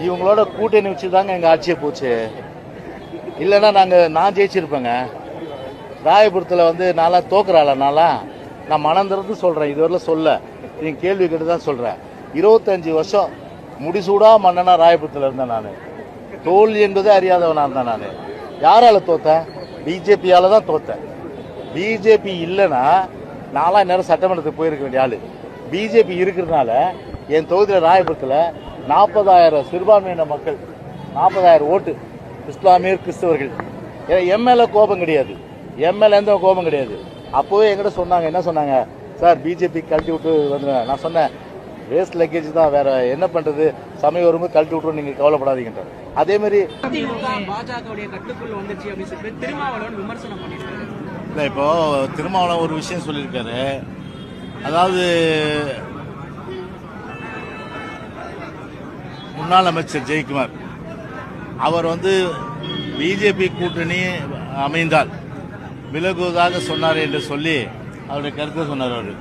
இவங்களோட கூட்டணி வச்சுதாங்க எங்க ஆட்சியை போச்சு. இல்லைன்னா நான் ஜெயிச்சிருப்பேங்க. ராயபுரத்தில் வந்து நான்லாம் தோக்குறாள் நான் மனம் திறந்து சொல்றேன். இதுவரை சொல்ல நீங்க கேள்வி கேட்டு தான் சொல்றேன். 25 வருஷம் முடிசூடா மன்னனா ராயபுரத்தில் இருந்தேன். நான் தோல்வி என்பதே அறியாதவனா இருந்தேன். நான் யாரால தோத்தேன்? பிஜேபியால தான் தோத்தேன். பிஜேபி இல்லைன்னா நான்லாம் நேரம் சட்டமன்றத்துக்கு போயிருக்க வேண்டிய ஆளு. பிஜேபி இருக்கிறதுனால என் தொகுதியில் ராயபுரத்தில் 40,000 சிறுபான்மையின மக்கள், 40,000 ஓட்டு இஸ்லாமியர் கிறிஸ்தவர்கள். எம்எல்ஏ கோபம் கிடையாது, எம்எல்ஏ எந்த கோபம் கிடையாது. அப்போவே என்கிட்ட சொன்னாங்க, என்ன சொன்னாங்க, சார் பிஜேபி கழட்டி விட்டு வந்துடுவேன். நான் சொன்னேன், வேஸ்ட் லக்கேஜ் தான், வேற என்ன பண்றது, சமயம் வரும்போது கழட்டி விட்டுரும், நீங்க கவலைப்படாதீங்க. அதே மாதிரி பாஜகவுடைய கட்டுக்குள் வந்துச்சு அப்படின்னு சொல்லி திருமாவளவன் விமர்சனம் பண்ணியிருக்காரு. இல்லை, இப்போ திருமாவளவன் ஒரு விஷயம் சொல்லியிருக்காரு. அதாவது முன்னாள் அமைச்சர் ஜெயக்குமார் அவர் வந்து பிஜேபி கூட்டணி அமைந்தால் விலகுவதாக சொன்னார் என்று சொல்லி அவருடைய கருத்தை சொன்னார். அவர்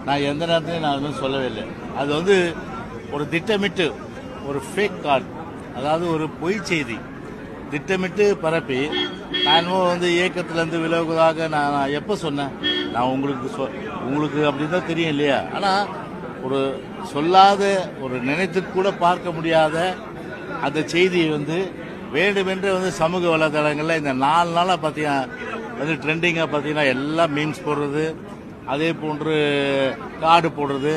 நான் எந்த நேரத்திலையும் நான் வந்து சொல்லவே இல்லை. அது வந்து ஒரு திட்டமிட்டு ஒரு ஃபேக் கால், அதாவது ஒரு பொய் செய்தி திட்டமிட்டு பரப்பி நான் வந்து இயக்கத்திலேருந்து விலகுவதாக நான் எப்போ சொன்னேன்? நான் உங்களுக்கு அப்படின்னு தான் தெரியும் இல்லையா? ஆனால் ஒரு சொல்லாத, ஒரு நினைத்து கூட பார்க்க முடியாத அந்த செய்தியை வந்து வேண்டுமென்று வந்து சமூக வலைதளங்களில் இந்த 4 நாளாக பார்த்தீங்கன்னா வந்து ட்ரெண்டிங்காக பார்த்தீங்கன்னா எல்லாம் மீம்ஸ் போடுறது, அதே போன்று கார்டு போடுறது,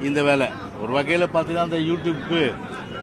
இந்த வேலை ஒரு வகையில் பார்த்தீங்கன்னா அந்த யூடியூப்க்கு